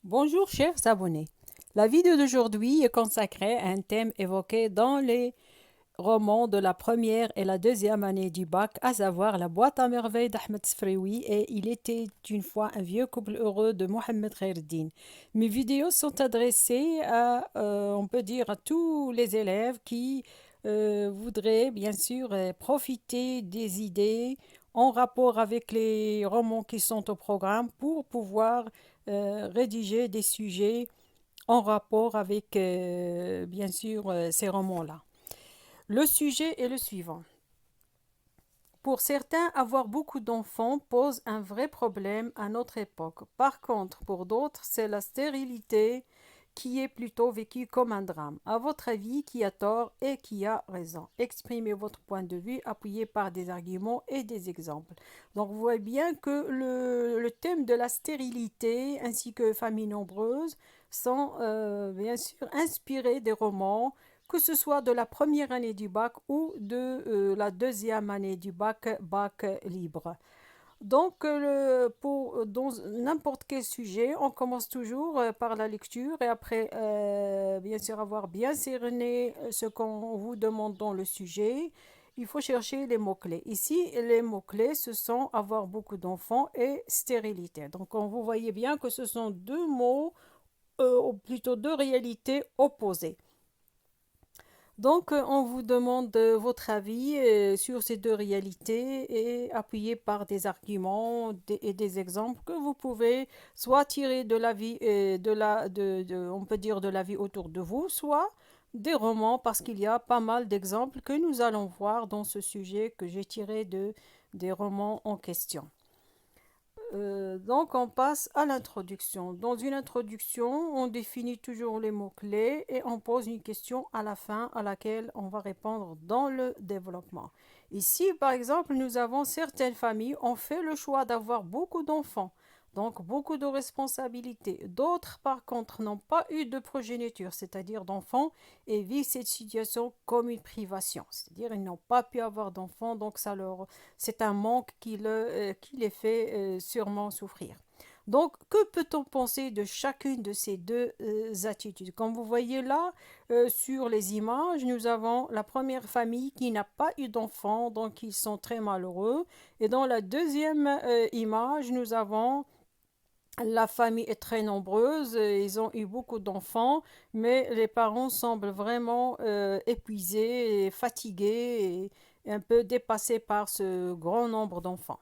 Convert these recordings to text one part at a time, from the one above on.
Bonjour chers abonnés. La vidéo d'aujourd'hui est consacrée à un thème évoqué dans les romans de la première et la deuxième année du bac, à savoir la boîte à merveilles d'Ahmed Sfraoui et Il était une fois un vieux couple heureux de Mohamed Khaireddin. Mes vidéos sont adressées à, on peut dire, à tous les élèves qui voudraient bien sûr profiter des idées en rapport avec les romans qui sont au programme pour pouvoir rédiger des sujets en rapport avec, bien sûr, ces romans-là. Le sujet est le suivant. Pour certains, avoir beaucoup d'enfants pose un vrai problème à notre époque. Par contre, pour d'autres, c'est la stérilité qui est plutôt vécue comme un drame. À votre avis, qui a tort et qui a raison? Exprimez votre point de vue appuyé par des arguments et des exemples. Donc, vous voyez bien que le thème de la stérilité ainsi que famille nombreuse sont bien sûr inspirés des romans, que ce soit de la première année du bac ou de la deuxième année du bac libre. Donc, dans n'importe quel sujet, on commence toujours par la lecture et après, bien sûr, avoir bien cerné ce qu'on vous demande dans le sujet, il faut chercher les mots-clés. Ici, les mots-clés, ce sont avoir beaucoup d'enfants et stérilité. Donc, vous voyez bien que ce sont deux mots, ou plutôt deux réalités opposées. Donc, on vous demande votre avis sur ces deux réalités et appuyé par des arguments et des exemples que vous pouvez soit tirer de la vie, on peut dire de la vie autour de vous, soit des romans, parce qu'il y a pas mal d'exemples que nous allons voir dans ce sujet que j'ai tiré des romans en question. Donc on passe à l'introduction. Dans une introduction, on définit toujours les mots-clés et on pose une question à la fin à laquelle on va répondre dans le développement. Ici, par exemple, nous avons certaines familles ont fait le choix d'avoir beaucoup d'enfants, donc beaucoup de responsabilités. D'autres, par contre, n'ont pas eu de progéniture, c'est-à-dire d'enfants, et vivent cette situation comme une privation. C'est-à-dire ils n'ont pas pu avoir d'enfants, donc c'est un manque qui les fait sûrement souffrir. Donc, que peut-on penser de chacune de ces deux attitudes? Comme vous voyez là, sur les images, nous avons la première famille qui n'a pas eu d'enfants, donc ils sont très malheureux. Et dans la deuxième image, nous avons la famille est très nombreuse, ils ont eu beaucoup d'enfants, mais les parents semblent vraiment épuisés, et fatigués et un peu dépassés par ce grand nombre d'enfants.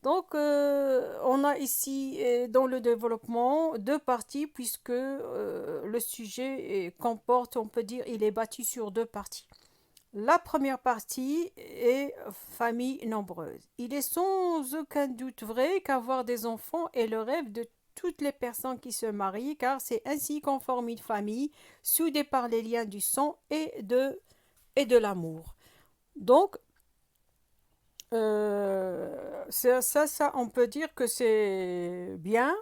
Donc, on a ici dans le développement deux parties puisque le sujet comporte, on peut dire, il est bâti sur deux parties. La première partie est famille nombreuse. Il est sans aucun doute vrai qu'avoir des enfants est le rêve de toutes les personnes qui se marient, car c'est ainsi qu'on forme une famille soudée par les liens du sang et de l'amour. Donc, on peut dire que c'est bien,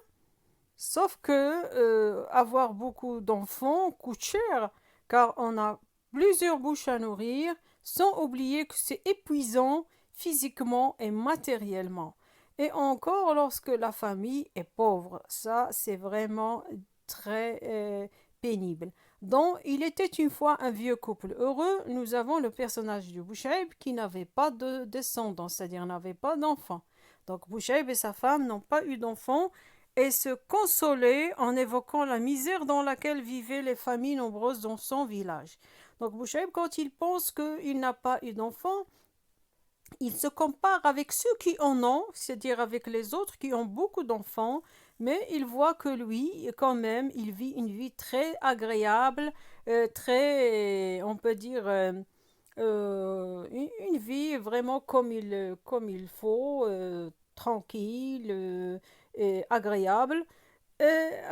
sauf que avoir beaucoup d'enfants coûte cher, car on a plusieurs bouches à nourrir, sans oublier que c'est épuisant physiquement et matériellement. Et encore lorsque la famille est pauvre, ça c'est vraiment très pénible. Dans Il était une fois un vieux couple heureux, nous avons le personnage de Bouchaïb qui n'avait pas de descendants, c'est-à-dire n'avait pas d'enfants. Donc Bouchaïb et sa femme n'ont pas eu d'enfants et se consolaient en évoquant la misère dans laquelle vivaient les familles nombreuses dans son village. Donc Bouchaïb, quand il pense qu'il n'a pas eu d'enfants, il se compare avec ceux qui en ont, c'est-à-dire avec les autres qui ont beaucoup d'enfants, mais il voit que lui, quand même, il vit une vie très agréable, très, on peut dire, une vie vraiment comme il faut, tranquille et agréable.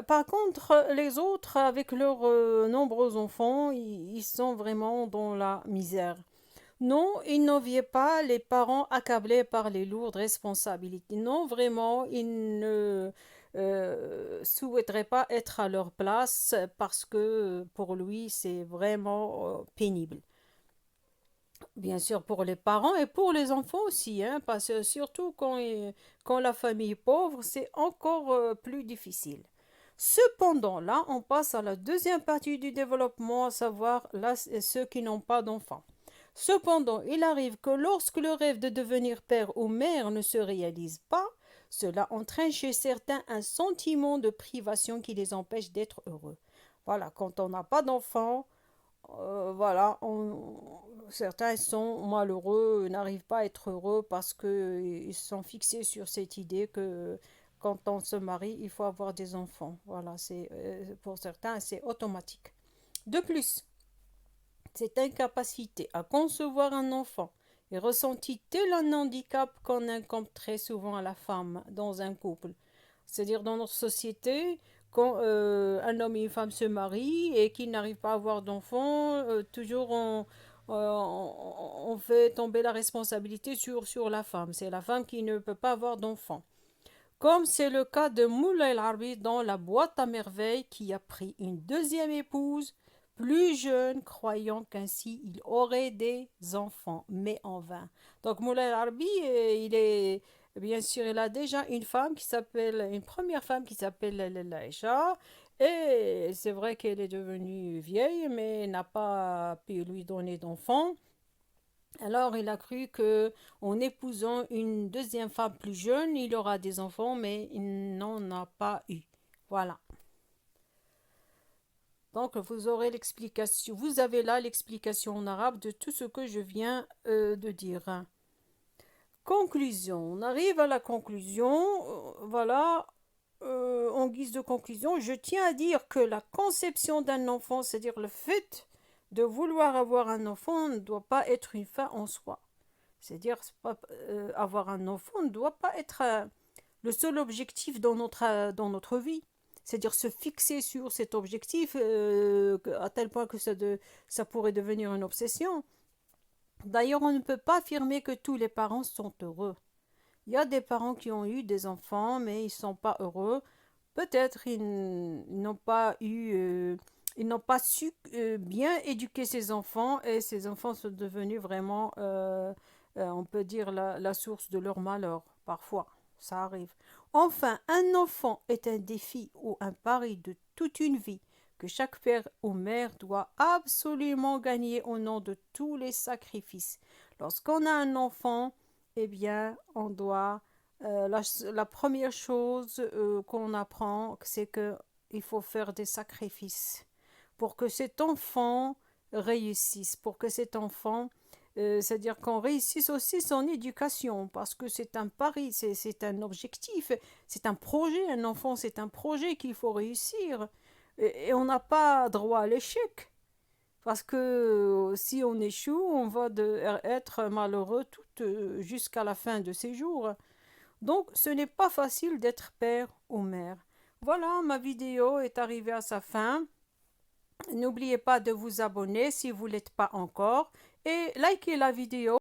Par contre, les autres, avec leurs nombreux enfants, ils sont vraiment dans la misère. Non, ils n'enviaient pas les parents accablés par les lourdes responsabilités. Non, vraiment, ils ne souhaiteraient pas être à leur place parce que pour lui, c'est vraiment pénible. Bien sûr, pour les parents et pour les enfants aussi, hein, parce que surtout quand la famille est pauvre, c'est encore plus difficile. Cependant, là, on passe à la deuxième partie du développement, à savoir là, ceux qui n'ont pas d'enfants. Cependant, il arrive que lorsque le rêve de devenir père ou mère ne se réalise pas, cela entraîne chez certains un sentiment de privation qui les empêche d'être heureux. Voilà, quand on n'a pas d'enfants, voilà, certains sont malheureux, n'arrivent pas à être heureux parce qu'ils sont fixés sur cette idée que quand on se marie, il faut avoir des enfants. Voilà, pour certains, c'est automatique. De plus, cette incapacité à concevoir un enfant est ressentie tel un handicap qu'on incombe très souvent à la femme dans un couple. C'est-à-dire dans notre société, quand un homme et une femme se marient et qu'ils n'arrivent pas à avoir d'enfants, toujours on fait tomber la responsabilité sur la femme. C'est la femme qui ne peut pas avoir d'enfants. Comme c'est le cas de Moulay El-Arbi dans La boîte à merveilles qui a pris une deuxième épouse plus jeune, croyant qu'ainsi il aurait des enfants, mais en vain. Donc Moulay El-Arbi, il est bien sûr, il a déjà une première femme qui s'appelle Laïcha, et c'est vrai qu'elle est devenue vieille, mais n'a pas pu lui donner d'enfants. Alors il a cru que en épousant une deuxième femme plus jeune, il aura des enfants, mais il n'en a pas eu. Voilà. Donc vous aurez l'explication, vous avez là l'explication en arabe de tout ce que je viens de dire. Conclusion. On arrive à la conclusion. Voilà. En guise de conclusion, je tiens à dire que la conception d'un enfant, c'est-à-dire le fait de vouloir avoir un enfant, ne doit pas être une fin en soi. C'est-à-dire, avoir un enfant ne doit pas être le seul objectif dans notre vie. C'est-à-dire se fixer sur cet objectif à tel point que ça pourrait devenir une obsession. D'ailleurs, on ne peut pas affirmer que tous les parents sont heureux. Il y a des parents qui ont eu des enfants, mais ils ne sont pas heureux. Peut-être n'ont pas eu, ils n'ont pas su bien éduquer ces enfants et ces enfants sont devenus vraiment, on peut dire, la source de leur malheur. Parfois, ça arrive. Enfin, un enfant est un défi ou un pari de toute une vie que chaque père ou mère doit absolument gagner au nom de tous les sacrifices. Lorsqu'on a un enfant, eh bien, on doit la première chose qu'on apprend, c'est qu'il faut faire des sacrifices pour que cet enfant réussisse, pour que cet enfant, c'est-à-dire qu'on réussisse aussi son éducation, parce que c'est un pari, c'est un objectif, c'est un projet, un enfant, c'est un projet qu'il faut réussir. Et on n'a pas droit à l'échec. Parce que si on échoue, on va être malheureux jusqu'à la fin de ses jours. Donc, ce n'est pas facile d'être père ou mère. Voilà, ma vidéo est arrivée à sa fin. N'oubliez pas de vous abonner si vous ne l'êtes pas encore et likez la vidéo.